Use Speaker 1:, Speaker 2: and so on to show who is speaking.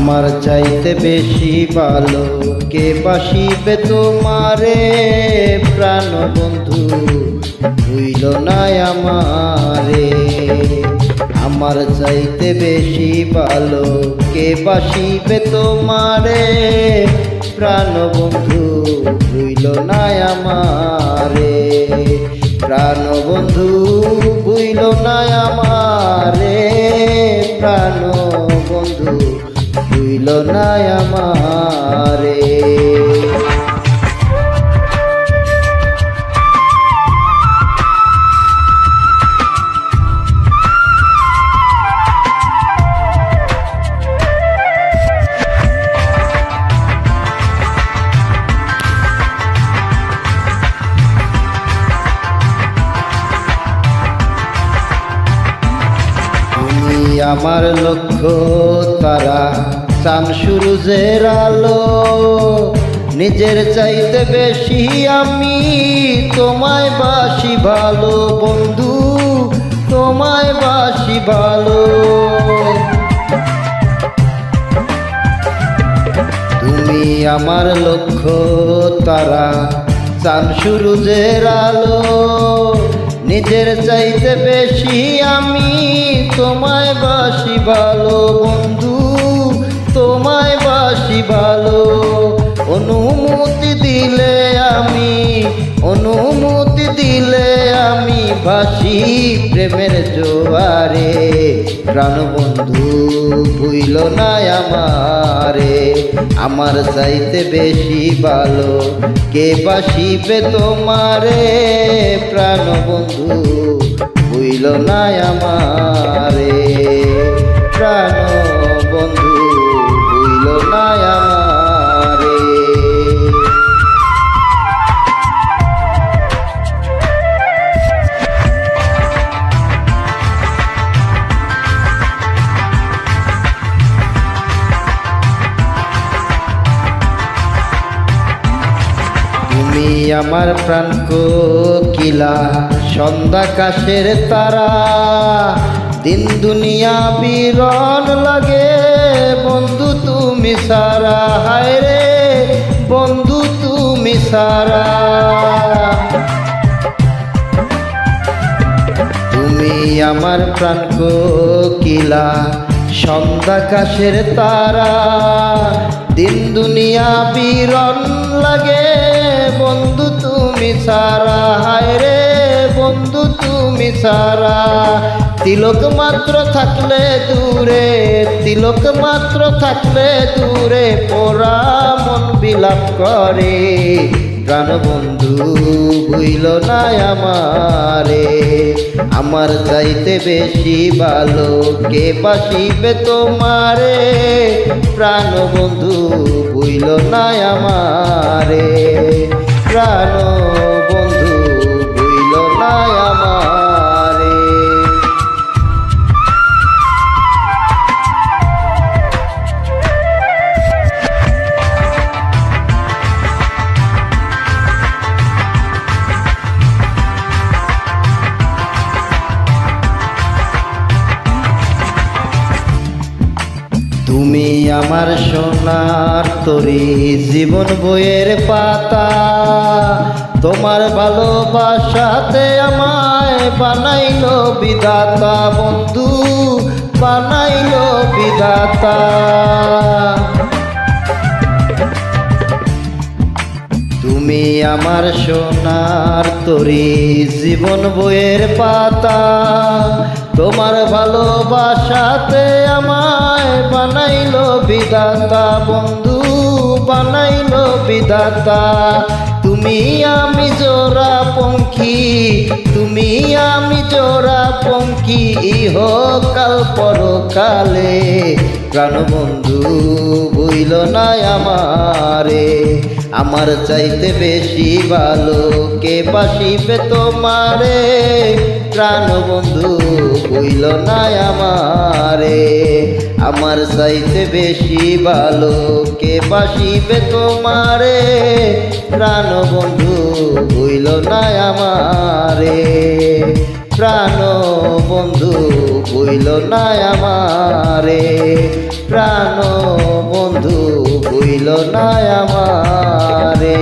Speaker 1: আমার চাইতে বেশি ভালো কে বাসিবে তোমারে, প্রাণ বন্ধু ভুইল না আমারে। আমার চাইতে বেশি ভালো কে বাসিবে তোমারে, প্রাণ বন্ধু ভুইল না আমারে। প্রাণ বন্ধু ভুইল না আমারে, প্রাণ বন্ধু ভুইল না আমারে। আমার লক্ষ্য তারা, চাঁদ সূরজের আলো, নিজের চাইতে বেশি আমি তোমায় বাসি ভালো বন্ধু, তোমায় বাসি ভালো। তুমি আমার লক্ষ্য তারা, চাঁদ সূরজের আলো, নিজের চাইতে বেশি আমি তোমায় বাসি ভালো বন্ধু, তোমায় বাসি ভালো। অনুমতি দিলে আমি, অনুমতি দিলে আমি ভাসি প্রেমের জোয়ারে। প্রাণ বন্ধু ভুইল না আমারে, আমার চাইতে বেশি ভালো কে বাসিবে তোমারে, প্রাণ বন্ধু ভুইল না আমারে। প্রাণ বন্ধু ভুইল না আমারে। তুমি আমার প্রাণ কোকিলা, সন্ধ্যাকাশের তারা, দিন দুনিয়া বিরন লাগে বন্ধু তুমি সারা। হায় রে বন্ধু তুমি সারা। তুমি আমার প্রাণ কোকিলা, সন্ধ্যাকাশের তারা, দিন দুনিয়া বিরন লাগে বন্ধু তুমি সারা। হায় রে বন্ধু তুমি সারা। তিলক মাত্র থাকলে দূরে, তিলক মাত্র থাকলে দূরে, পোড়া মন বিলাপ করে। প্রাণ বন্ধু ভুইল না আমারে, আমার চাইতে বেশি ভালো কে বাসিবে তোমারে, প্রাণ বন্ধু ভুইল না আমারে। প্রাণ বন্ধু ভুইল না আমারে। তুমি আমার সোনার তরী, জীবন বইয়ের পাতা, তোমার ভালোবাসাতে আমায় বানাইলো বিধাতা বন্ধু, বানাইলো বিধাতা। তুমি আমার সোনার তরী, জীবন বইয়ের পাতা, তোমার ভালোবাসাতে আমায় বানাইলো বিধাতা বন্ধু, বানাইলো বিধাতা। তুমি আমি জোড়া পঙ্খী, তুমি আমি জোড়া পঙ্খী, ইহকাল পরকালে। প্রাণ বন্ধু ভুইল না আমারে, আমার চাইতে বেশি ভালো কে বাসিবে তোমারে, প্রাণ বন্ধু ভুইল না আমারে। আমার চাইতে বেশি ভালো কে বাসিবে তোমারে, প্রাণ বন্ধু ভুইল না আমারে। প্রাণ বন্ধু ভুইল না আমারে, প্রাণ বন্ধু ভুইল না আমারে।